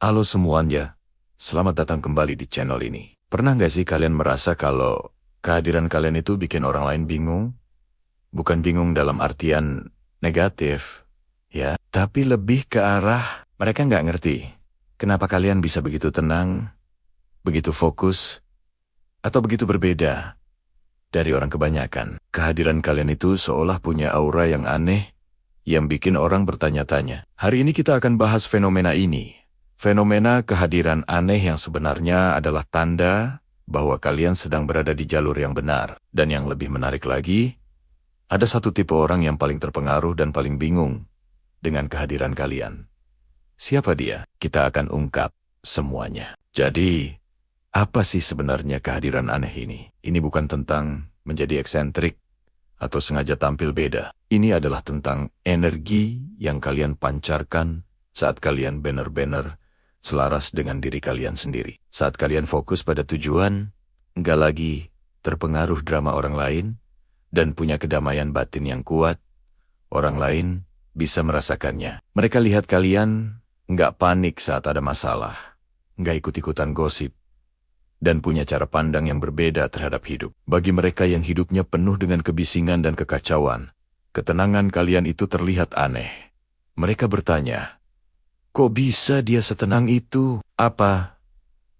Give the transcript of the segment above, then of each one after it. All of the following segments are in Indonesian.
Halo semuanya, selamat datang kembali di channel ini. Pernah nggak sih kalian merasa kalau kehadiran kalian itu bikin orang lain bingung? Bukan bingung dalam artian negatif, ya, tapi lebih ke arah mereka nggak ngerti. Kenapa kalian bisa begitu tenang, begitu fokus, atau begitu berbeda dari orang kebanyakan? Kehadiran kalian itu seolah punya aura yang aneh, yang bikin orang bertanya-tanya. Hari ini kita akan bahas fenomena ini. Fenomena kehadiran aneh yang sebenarnya adalah tanda bahwa kalian sedang berada di jalur yang benar. Dan yang lebih menarik lagi, ada satu tipe orang yang paling terpengaruh dan paling bingung dengan kehadiran kalian. Siapa dia? Kita akan ungkap semuanya. Jadi, apa sih sebenarnya kehadiran aneh ini? Ini bukan tentang menjadi eksentrik atau sengaja tampil beda. Ini adalah tentang energi yang kalian pancarkan saat kalian benar-benar selaras dengan diri kalian sendiri. Saat kalian fokus pada tujuan, nggak lagi terpengaruh drama orang lain, dan punya kedamaian batin yang kuat, orang lain bisa merasakannya. Mereka lihat kalian nggak panik saat ada masalah, nggak ikut-ikutan gosip, dan punya cara pandang yang berbeda terhadap hidup. Bagi mereka yang hidupnya penuh dengan kebisingan dan kekacauan, ketenangan kalian itu terlihat aneh. Mereka bertanya, kok bisa dia setenang itu? Apa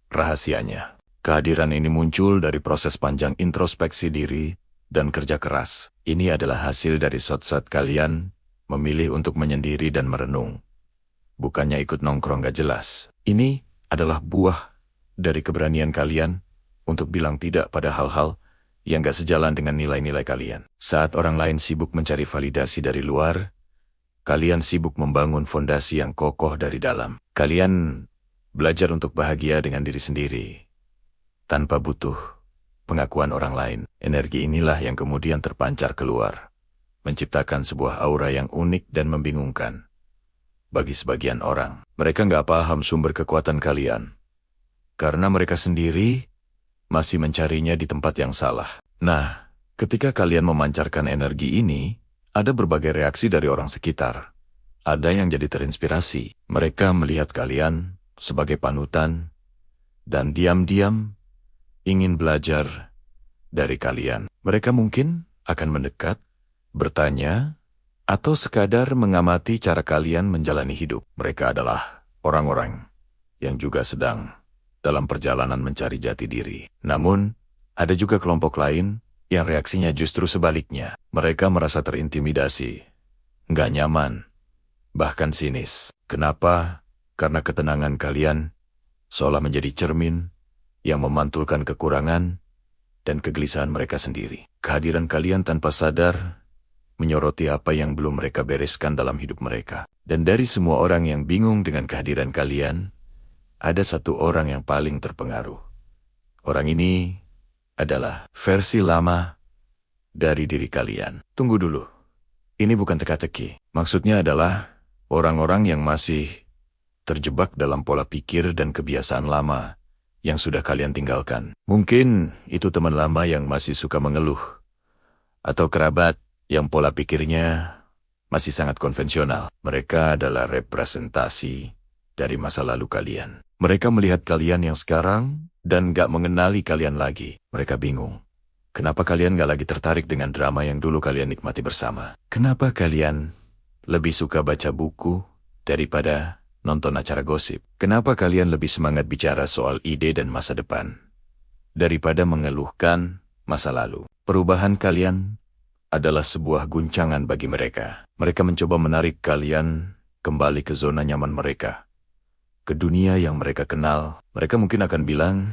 rahasianya? Kehadiran ini muncul dari proses panjang introspeksi diri dan kerja keras. Ini adalah hasil dari saat kalian memilih untuk menyendiri dan merenung, bukannya ikut nongkrong gak jelas. Ini adalah buah dari keberanian kalian untuk bilang tidak pada hal-hal yang gak sejalan dengan nilai-nilai kalian. Saat orang lain sibuk mencari validasi dari luar, kalian sibuk membangun fondasi yang kokoh dari dalam. Kalian belajar untuk bahagia dengan diri sendiri, tanpa butuh pengakuan orang lain. Energi inilah yang kemudian terpancar keluar, menciptakan sebuah aura yang unik dan membingungkan. Bagi sebagian orang, mereka nggak paham sumber kekuatan kalian, karena mereka sendiri masih mencarinya di tempat yang salah. Nah, ketika kalian memancarkan energi ini, ada berbagai reaksi dari orang sekitar. Ada yang jadi terinspirasi. Mereka melihat kalian sebagai panutan, dan diam-diam ingin belajar dari kalian. Mereka mungkin akan mendekat, bertanya, atau sekadar mengamati cara kalian menjalani hidup. Mereka adalah orang-orang yang juga sedang dalam perjalanan mencari jati diri. Namun, ada juga kelompok lain yang reaksinya justru sebaliknya. Mereka merasa terintimidasi, nggak nyaman, bahkan sinis. Kenapa? Karena ketenangan kalian seolah menjadi cermin yang memantulkan kekurangan dan kegelisahan mereka sendiri. Kehadiran kalian tanpa sadar menyoroti apa yang belum mereka bereskan dalam hidup mereka. Dan dari semua orang yang bingung dengan kehadiran kalian, ada satu orang yang paling terpengaruh. Orang ini adalah versi lama dari diri kalian. Tunggu dulu. Ini bukan teka-teki. Maksudnya adalah orang-orang yang masih terjebak dalam pola pikir dan kebiasaan lama yang sudah kalian tinggalkan. Mungkin itu teman lama yang masih suka mengeluh, atau kerabat yang pola pikirnya masih sangat konvensional. Mereka adalah representasi dari masa lalu kalian. Mereka melihat kalian yang sekarang dan gak mengenali kalian lagi. Mereka bingung. Kenapa kalian gak lagi tertarik dengan drama yang dulu kalian nikmati bersama? Kenapa kalian lebih suka baca buku daripada nonton acara gosip? Kenapa kalian lebih semangat bicara soal ide dan masa depan daripada mengeluhkan masa lalu? Perubahan kalian adalah sebuah guncangan bagi mereka. Mereka mencoba menarik kalian kembali ke zona nyaman mereka, ke dunia yang mereka kenal. Mereka mungkin akan bilang,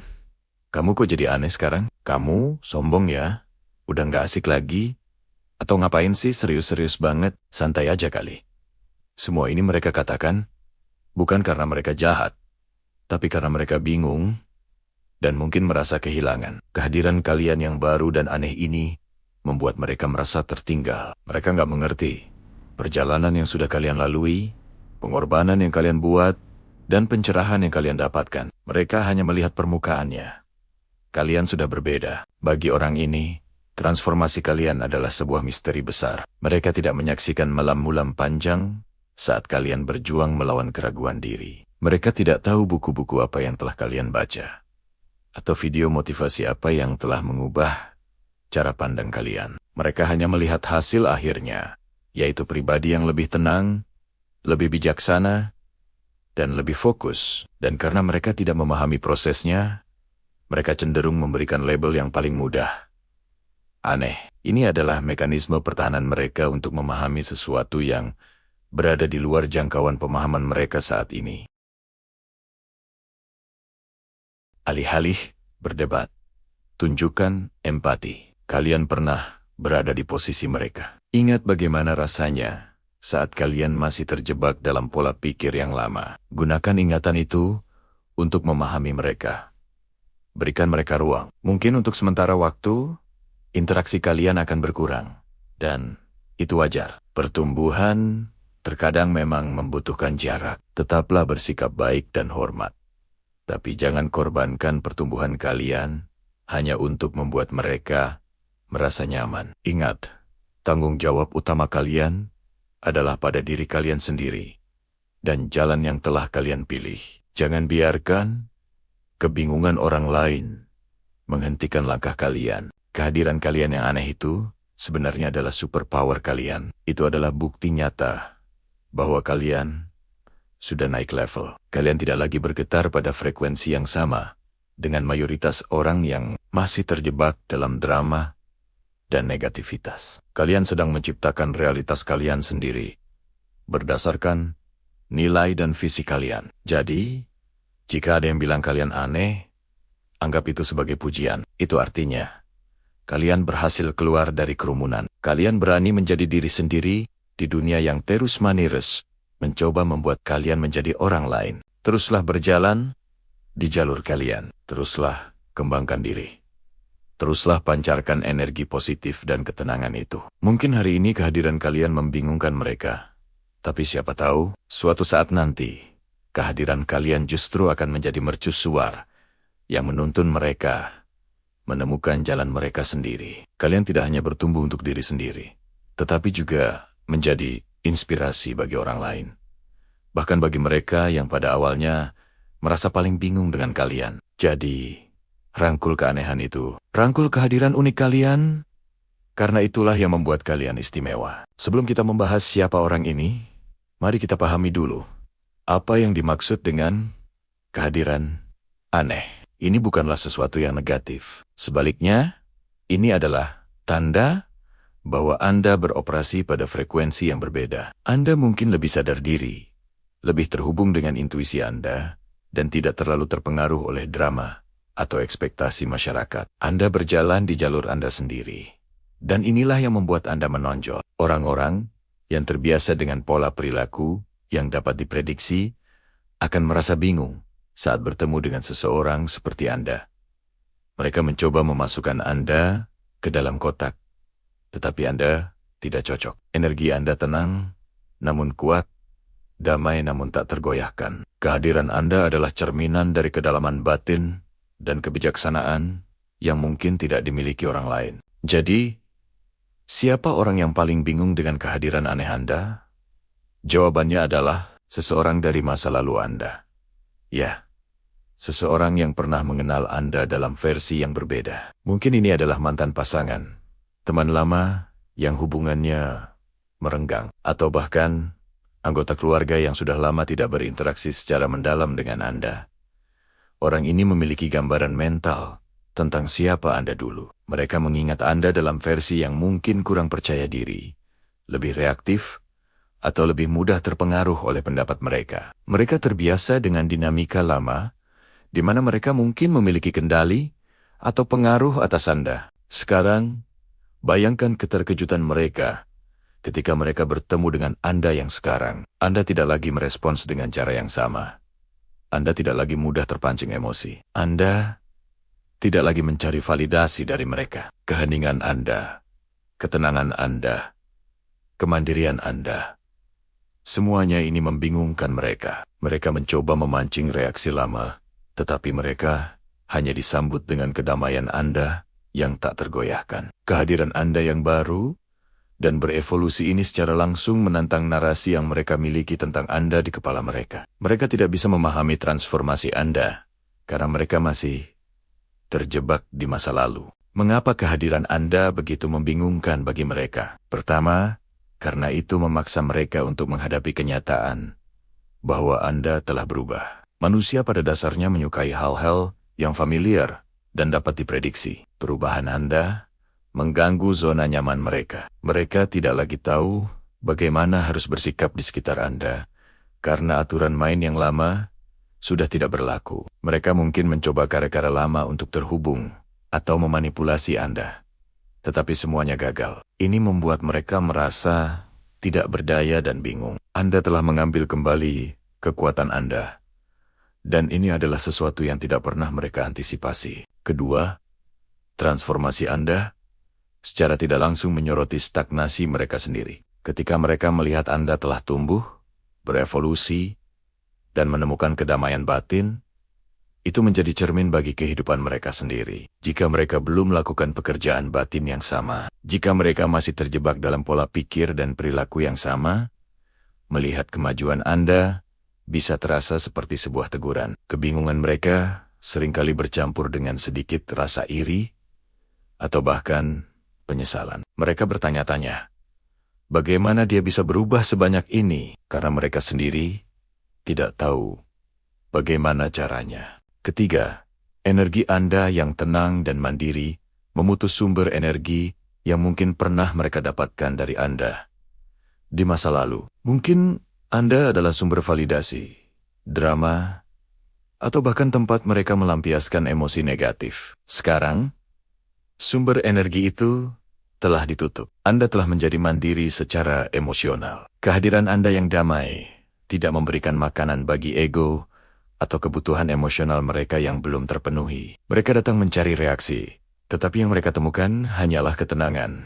kamu kok jadi aneh sekarang? Kamu sombong ya? Udah gak asik lagi? Atau ngapain sih serius-serius banget? Santai aja kali. Semua ini mereka katakan bukan karena mereka jahat, tapi karena mereka bingung dan mungkin merasa kehilangan. Kehadiran kalian yang baru dan aneh ini membuat mereka merasa tertinggal. Mereka nggak mengerti perjalanan yang sudah kalian lalui, pengorbanan yang kalian buat, dan pencerahan yang kalian dapatkan. Mereka hanya melihat permukaannya. Kalian sudah berbeda. Bagi orang ini, transformasi kalian adalah sebuah misteri besar. Mereka tidak menyaksikan malam-malam panjang saat kalian berjuang melawan keraguan diri. Mereka tidak tahu buku-buku apa yang telah kalian baca, atau video motivasi apa yang telah mengubah cara pandang kalian. Mereka hanya melihat hasil akhirnya, yaitu pribadi yang lebih tenang, lebih bijaksana, dan lebih fokus. Dan karena mereka tidak memahami prosesnya, mereka cenderung memberikan label yang paling mudah. Aneh. Ini adalah mekanisme pertahanan mereka untuk memahami sesuatu yang berada di luar jangkauan pemahaman mereka saat ini. Alih-alih berdebat, tunjukkan empati. Kalian pernah berada di posisi mereka. Ingat bagaimana rasanya saat kalian masih terjebak dalam pola pikir yang lama. Gunakan ingatan itu untuk memahami mereka. Berikan mereka ruang. Mungkin untuk sementara waktu, interaksi kalian akan berkurang. Dan itu wajar. Pertumbuhan terkadang memang membutuhkan jarak. Tetaplah bersikap baik dan hormat. Tapi jangan korbankan pertumbuhan kalian hanya untuk membuat mereka merasa nyaman. Ingat, tanggung jawab utama kalian adalah pada diri kalian sendiri dan jalan yang telah kalian pilih. Jangan biarkan kebingungan orang lain menghentikan langkah kalian. Kehadiran kalian yang aneh itu sebenarnya adalah superpower kalian. Itu adalah bukti nyata bahwa kalian sudah naik level. Kalian tidak lagi bergetar pada frekuensi yang sama dengan mayoritas orang yang masih terjebak dalam drama dan negativitas. Kalian sedang menciptakan realitas kalian sendiri berdasarkan nilai dan visi kalian. Jadi, jika ada yang bilang kalian aneh, anggap itu sebagai pujian. Itu artinya kalian berhasil keluar dari kerumunan. Kalian berani menjadi diri sendiri di dunia yang terus-menerus mencoba membuat kalian menjadi orang lain. Teruslah berjalan di jalur kalian. Teruslah kembangkan diri. Teruslah pancarkan energi positif dan ketenangan itu. Mungkin hari ini kehadiran kalian membingungkan mereka. Tapi siapa tahu, suatu saat nanti, kehadiran kalian justru akan menjadi mercusuar yang menuntun mereka menemukan jalan mereka sendiri. Kalian tidak hanya bertumbuh untuk diri sendiri, tetapi juga menjadi inspirasi bagi orang lain. Bahkan bagi mereka yang pada awalnya merasa paling bingung dengan kalian. Jadi, rangkul keanehan itu. Rangkul kehadiran unik kalian, karena itulah yang membuat kalian istimewa. Sebelum kita membahas siapa orang ini, mari kita pahami dulu apa yang dimaksud dengan kehadiran aneh. Ini bukanlah sesuatu yang negatif. Sebaliknya, ini adalah tanda bahwa Anda beroperasi pada frekuensi yang berbeda. Anda mungkin lebih sadar diri, lebih terhubung dengan intuisi Anda, dan tidak terlalu terpengaruh oleh drama atau ekspektasi masyarakat. Anda berjalan di jalur Anda sendiri. Dan inilah yang membuat Anda menonjol. Orang-orang yang terbiasa dengan pola perilaku yang dapat diprediksi akan merasa bingung saat bertemu dengan seseorang seperti Anda. Mereka mencoba memasukkan Anda ke dalam kotak, tetapi Anda tidak cocok. Energi Anda tenang, namun kuat, damai namun tak tergoyahkan. Kehadiran Anda adalah cerminan dari kedalaman batin dan kebijaksanaan yang mungkin tidak dimiliki orang lain. Jadi, siapa orang yang paling bingung dengan kehadiran aneh Anda? Jawabannya adalah seseorang dari masa lalu Anda. Ya, seseorang yang pernah mengenal Anda dalam versi yang berbeda. Mungkin ini adalah mantan pasangan, teman lama yang hubungannya merenggang, atau bahkan anggota keluarga yang sudah lama tidak berinteraksi secara mendalam dengan Anda. Orang ini memiliki gambaran mental tentang siapa Anda dulu. Mereka mengingat Anda dalam versi yang mungkin kurang percaya diri, lebih reaktif, atau lebih mudah terpengaruh oleh pendapat mereka. Mereka terbiasa dengan dinamika lama, di mana mereka mungkin memiliki kendali atau pengaruh atas Anda. Sekarang, bayangkan keterkejutan mereka ketika mereka bertemu dengan Anda yang sekarang. Anda tidak lagi merespons dengan cara yang sama. Anda tidak lagi mudah terpancing emosi. Anda tidak lagi mencari validasi dari mereka. Keheningan Anda, ketenangan Anda, kemandirian Anda, semuanya ini membingungkan mereka. Mereka mencoba memancing reaksi lama, tetapi mereka hanya disambut dengan kedamaian Anda yang tak tergoyahkan. Kehadiran Anda yang baru Dan berevolusi ini secara langsung menantang narasi yang mereka miliki tentang Anda di kepala mereka. Mereka tidak bisa memahami transformasi Anda, karena mereka masih terjebak di masa lalu. Mengapa kehadiran Anda begitu membingungkan bagi mereka? Pertama, karena itu memaksa mereka untuk menghadapi kenyataan bahwa Anda telah berubah. Manusia pada dasarnya menyukai hal-hal yang familiar dan dapat diprediksi. Perubahan Anda mengganggu zona nyaman mereka. Mereka tidak lagi tahu bagaimana harus bersikap di sekitar Anda, karena aturan main yang lama sudah tidak berlaku. Mereka mungkin mencoba cara-cara lama untuk terhubung atau memanipulasi Anda, tetapi semuanya gagal. Ini membuat mereka merasa tidak berdaya dan bingung. Anda telah mengambil kembali kekuatan Anda, dan ini adalah sesuatu yang tidak pernah mereka antisipasi. Kedua, transformasi Anda secara tidak langsung menyoroti stagnasi mereka sendiri. Ketika mereka melihat Anda telah tumbuh, berevolusi, dan menemukan kedamaian batin, itu menjadi cermin bagi kehidupan mereka sendiri. Jika mereka belum melakukan pekerjaan batin yang sama, jika mereka masih terjebak dalam pola pikir dan perilaku yang sama, melihat kemajuan Anda bisa terasa seperti sebuah teguran. Kebingungan mereka seringkali bercampur dengan sedikit rasa iri, atau bahkan penyesalan. Mereka bertanya-tanya, bagaimana dia bisa berubah sebanyak ini? Karena mereka sendiri tidak tahu bagaimana caranya. Ketiga, energi Anda yang tenang dan mandiri memutus sumber energi yang mungkin pernah mereka dapatkan dari Anda di masa lalu. Mungkin Anda adalah sumber validasi, drama, atau bahkan tempat mereka melampiaskan emosi negatif. Sekarang, sumber energi itu telah ditutup. Anda telah menjadi mandiri secara emosional. Kehadiran Anda yang damai tidak memberikan makanan bagi ego atau kebutuhan emosional mereka yang belum terpenuhi. Mereka datang mencari reaksi, tetapi yang mereka temukan hanyalah ketenangan.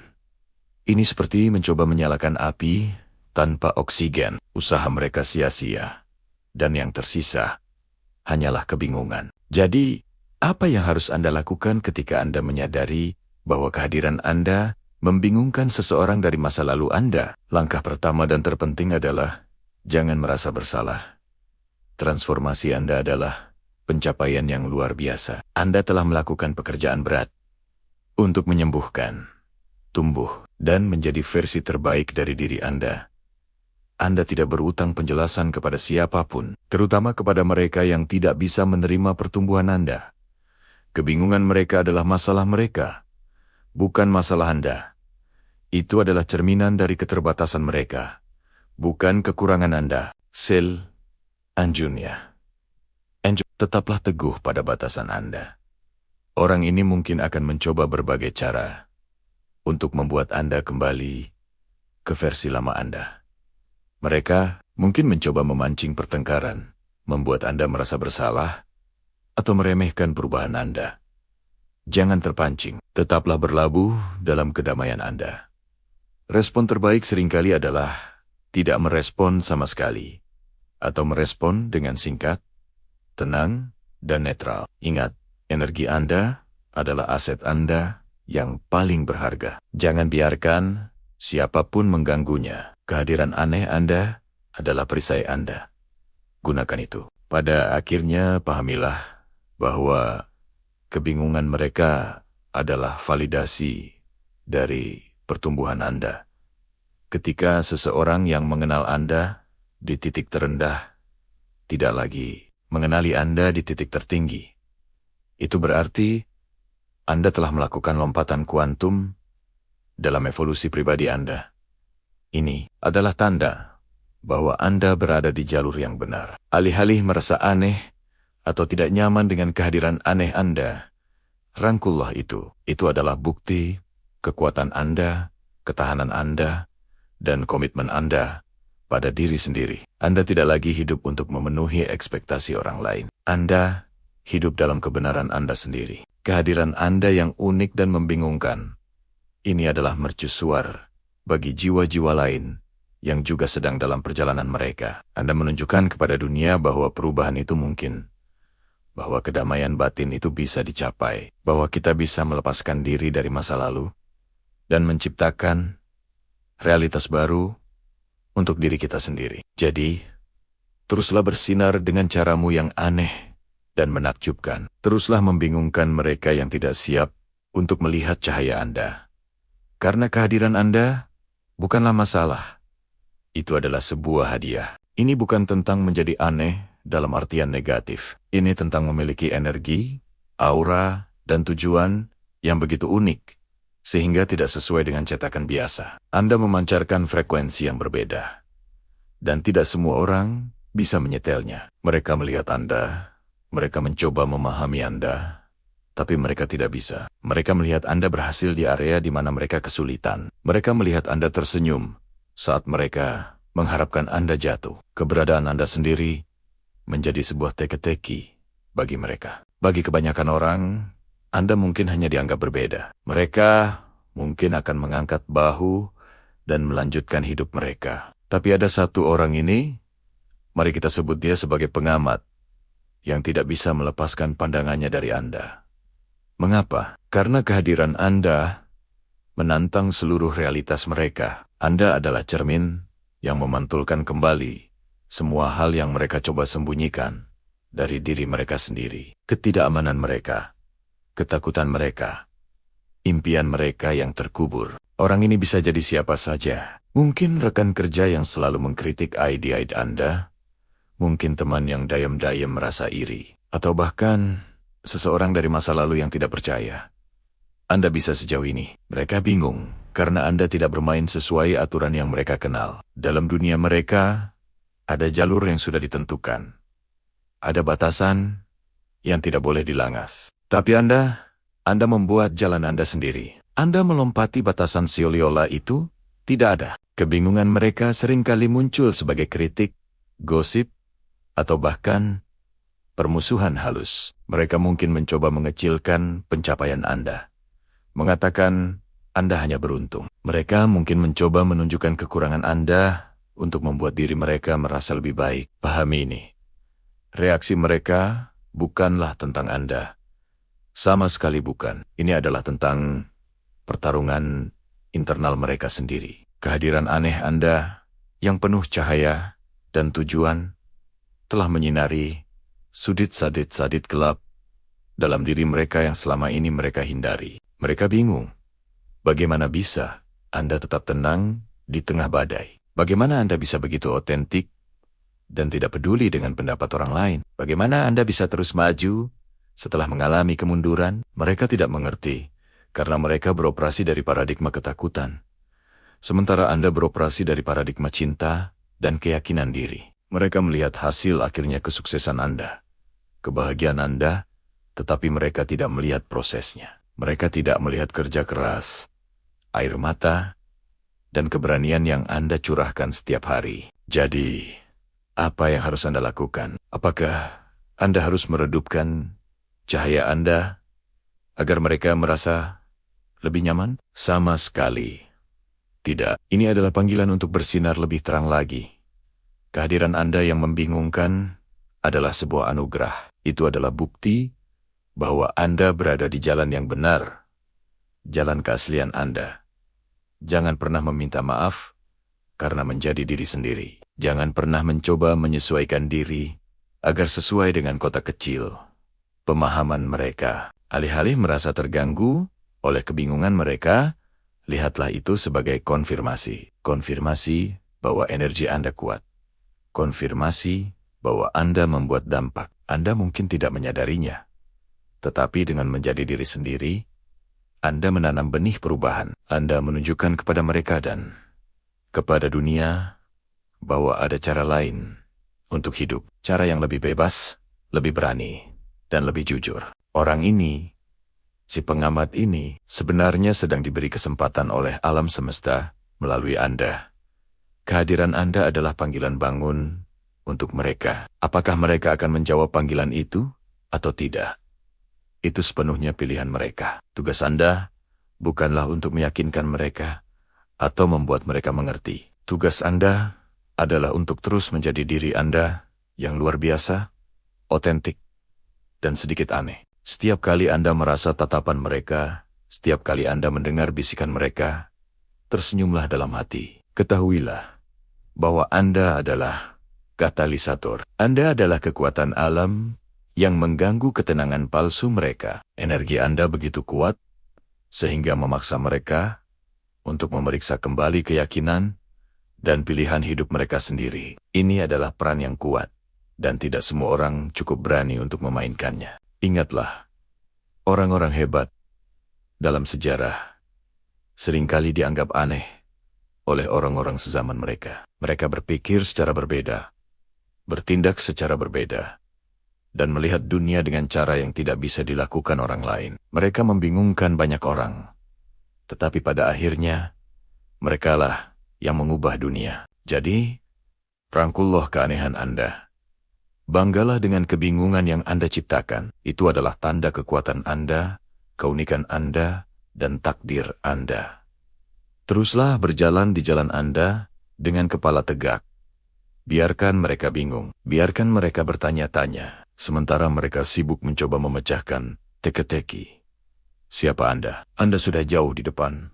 Ini seperti mencoba menyalakan api tanpa oksigen. Usaha mereka sia-sia, dan yang tersisa hanyalah kebingungan. Jadi, apa yang harus Anda lakukan ketika Anda menyadari bahwa kehadiran Anda membingungkan seseorang dari masa lalu Anda? Langkah pertama dan terpenting adalah jangan merasa bersalah. Transformasi Anda adalah pencapaian yang luar biasa. Anda telah melakukan pekerjaan berat untuk menyembuhkan, tumbuh, dan menjadi versi terbaik dari diri Anda. Anda tidak berutang penjelasan kepada siapapun, terutama kepada mereka yang tidak bisa menerima pertumbuhan Anda. Kebingungan mereka adalah masalah mereka, bukan masalah Anda. Itu adalah cerminan dari keterbatasan mereka, bukan kekurangan Anda. Sil Anjunya. Tetaplah teguh pada batasan Anda. Orang ini mungkin akan mencoba berbagai cara untuk membuat Anda kembali ke versi lama Anda. Mereka mungkin mencoba memancing pertengkaran, membuat Anda merasa bersalah, atau meremehkan perubahan Anda. Jangan terpancing, tetaplah berlabuh dalam kedamaian Anda. Respon terbaik seringkali adalah tidak merespon sama sekali, atau merespon dengan singkat, tenang, dan netral. Ingat, energi Anda adalah aset Anda yang paling berharga. Jangan biarkan siapapun mengganggunya. Kehadiran aneh Anda adalah perisai Anda. Gunakan itu. Pada akhirnya, pahamilah bahwa kebingungan mereka adalah validasi dari pertumbuhan Anda. Ketika seseorang yang mengenal Anda di titik terendah tidak lagi mengenali Anda di titik tertinggi, itu berarti Anda telah melakukan lompatan kuantum dalam evolusi pribadi Anda. Ini adalah tanda bahwa Anda berada di jalur yang benar. Alih-alih merasa aneh atau tidak nyaman dengan kehadiran aneh Anda, rangkullah itu. Itu adalah bukti kekuatan Anda, ketahanan Anda, dan komitmen Anda pada diri sendiri. Anda tidak lagi hidup untuk memenuhi ekspektasi orang lain. Anda hidup dalam kebenaran Anda sendiri. Kehadiran Anda yang unik dan membingungkan, ini adalah mercusuar bagi jiwa-jiwa lain yang juga sedang dalam perjalanan mereka. Anda menunjukkan kepada dunia bahwa perubahan itu mungkin, bahwa kedamaian batin itu bisa dicapai, bahwa kita bisa melepaskan diri dari masa lalu dan menciptakan realitas baru untuk diri kita sendiri. Jadi, teruslah bersinar dengan caramu yang aneh dan menakjubkan. Teruslah membingungkan mereka yang tidak siap untuk melihat cahaya Anda. Karena kehadiran Anda bukanlah masalah. Itu adalah sebuah hadiah. Ini bukan tentang menjadi aneh dalam artian negatif. Ini tentang memiliki energi, aura, dan tujuan yang begitu unik, sehingga tidak sesuai dengan cetakan biasa. Anda memancarkan frekuensi yang berbeda. Dan tidak semua orang bisa menyetelnya. Mereka melihat Anda, mereka mencoba memahami Anda, tapi mereka tidak bisa. Mereka melihat Anda berhasil di area di mana mereka kesulitan. Mereka melihat Anda tersenyum saat mereka mengharapkan Anda jatuh. Keberadaan Anda sendiri menjadi sebuah teka-teki bagi mereka. Bagi kebanyakan orang, Anda mungkin hanya dianggap berbeda. Mereka mungkin akan mengangkat bahu dan melanjutkan hidup mereka. Tapi ada satu orang ini, mari kita sebut dia sebagai pengamat, yang tidak bisa melepaskan pandangannya dari Anda. Mengapa? Karena kehadiran Anda menantang seluruh realitas mereka. Anda adalah cermin yang memantulkan kembali semua hal yang mereka coba sembunyikan dari diri mereka sendiri. Ketidakamanan mereka, ketakutan mereka, impian mereka yang terkubur. Orang ini bisa jadi siapa saja. Mungkin rekan kerja yang selalu mengkritik ide-ide Anda, mungkin teman yang diam-diam merasa iri, atau bahkan seseorang dari masa lalu yang tidak percaya Anda bisa sejauh ini. Mereka bingung karena Anda tidak bermain sesuai aturan yang mereka kenal. Dalam dunia mereka, ada jalur yang sudah ditentukan. Ada batasan yang tidak boleh dilangas. Tapi Anda membuat jalan Anda sendiri. Anda melompati batasan seolah-olah itu tidak ada. Kebingungan mereka seringkali muncul sebagai kritik, gosip, atau bahkan permusuhan halus. Mereka mungkin mencoba mengecilkan pencapaian Anda, mengatakan Anda hanya beruntung. Mereka mungkin mencoba menunjukkan kekurangan Anda untuk membuat diri mereka merasa lebih baik. Pahami ini. Reaksi mereka bukanlah tentang Anda. Sama sekali bukan. Ini adalah tentang pertarungan internal mereka sendiri. Kehadiran aneh Anda yang penuh cahaya dan tujuan telah menyinari sudut-sudut gelap dalam diri mereka yang selama ini mereka hindari. Mereka bingung. Bagaimana bisa Anda tetap tenang di tengah badai? Bagaimana Anda bisa begitu otentik dan tidak peduli dengan pendapat orang lain? Bagaimana Anda bisa terus maju setelah mengalami kemunduran? Mereka tidak mengerti karena mereka beroperasi dari paradigma ketakutan. Sementara Anda beroperasi dari paradigma cinta dan keyakinan diri. Mereka melihat hasil akhirnya kesuksesan Anda, kebahagiaan Anda, tetapi mereka tidak melihat prosesnya. Mereka tidak melihat kerja keras, air mata, dan keberanian yang Anda curahkan setiap hari. Jadi, apa yang harus Anda lakukan? Apakah Anda harus meredupkan cahaya Anda agar mereka merasa lebih nyaman? Sama sekali tidak. Ini adalah panggilan untuk bersinar lebih terang lagi. Kehadiran Anda yang membingungkan adalah sebuah anugerah. Itu adalah bukti bahwa Anda berada di jalan yang benar, jalan keaslian Anda. Jangan pernah meminta maaf karena menjadi diri sendiri. Jangan pernah mencoba menyesuaikan diri agar sesuai dengan kota kecil pemahaman mereka. Alih-alih merasa terganggu oleh kebingungan mereka, lihatlah itu sebagai konfirmasi. Konfirmasi bahwa energi Anda kuat. Konfirmasi bahwa Anda membuat dampak. Anda mungkin tidak menyadarinya. Tetapi dengan menjadi diri sendiri, Anda menanam benih perubahan. Anda menunjukkan kepada mereka dan kepada dunia bahwa ada cara lain untuk hidup. Cara yang lebih bebas, lebih berani, dan lebih jujur. Orang ini, si pengamat ini, sebenarnya sedang diberi kesempatan oleh alam semesta melalui Anda. Kehadiran Anda adalah panggilan bangun untuk mereka. Apakah mereka akan menjawab panggilan itu atau tidak? Itu sepenuhnya pilihan mereka. Tugas Anda bukanlah untuk meyakinkan mereka atau membuat mereka mengerti. Tugas Anda adalah untuk terus menjadi diri Anda yang luar biasa, otentik, dan sedikit aneh. Setiap kali Anda merasa tatapan mereka, setiap kali Anda mendengar bisikan mereka, tersenyumlah dalam hati. Ketahuilah bahwa Anda adalah katalisator. Anda adalah kekuatan alam yang mengganggu ketenangan palsu mereka. Energi Anda begitu kuat sehingga memaksa mereka untuk memeriksa kembali keyakinan dan pilihan hidup mereka sendiri. Ini adalah peran yang kuat, dan tidak semua orang cukup berani untuk memainkannya. Ingatlah, orang-orang hebat dalam sejarah seringkali dianggap aneh oleh orang-orang sezaman mereka. Mereka berpikir secara berbeda, bertindak secara berbeda, dan melihat dunia dengan cara yang tidak bisa dilakukan orang lain. Mereka membingungkan banyak orang, tetapi pada akhirnya, merekalah yang mengubah dunia. Jadi, rangkullah keanehan Anda. Banggalah dengan kebingungan yang Anda ciptakan. Itu adalah tanda kekuatan Anda, keunikan Anda, dan takdir Anda. Teruslah berjalan di jalan Anda dengan kepala tegak. Biarkan mereka bingung. Biarkan mereka bertanya-tanya, sementara mereka sibuk mencoba memecahkan teka-teki. Siapa Anda? Anda sudah jauh di depan,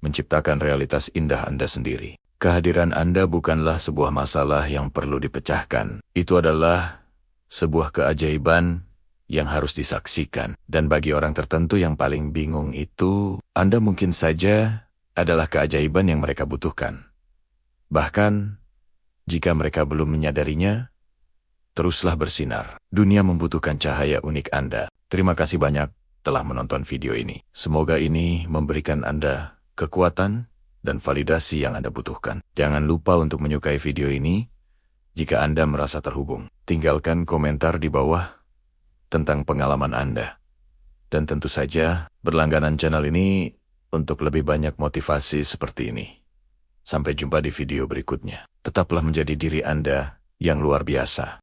menciptakan realitas indah Anda sendiri. Kehadiran Anda bukanlah sebuah masalah yang perlu dipecahkan. Itu adalah sebuah keajaiban yang harus disaksikan. Dan bagi orang tertentu yang paling bingung itu, Anda mungkin saja adalah keajaiban yang mereka butuhkan. Bahkan, jika mereka belum menyadarinya, teruslah bersinar. Dunia membutuhkan cahaya unik Anda. Terima kasih banyak telah menonton video ini. Semoga ini memberikan Anda kekuatan dan validasi yang Anda butuhkan. Jangan lupa untuk menyukai video ini jika Anda merasa terhubung. Tinggalkan komentar di bawah tentang pengalaman Anda. Dan tentu saja berlangganan channel ini untuk lebih banyak motivasi seperti ini. Sampai jumpa di video berikutnya. Tetaplah menjadi diri Anda yang luar biasa.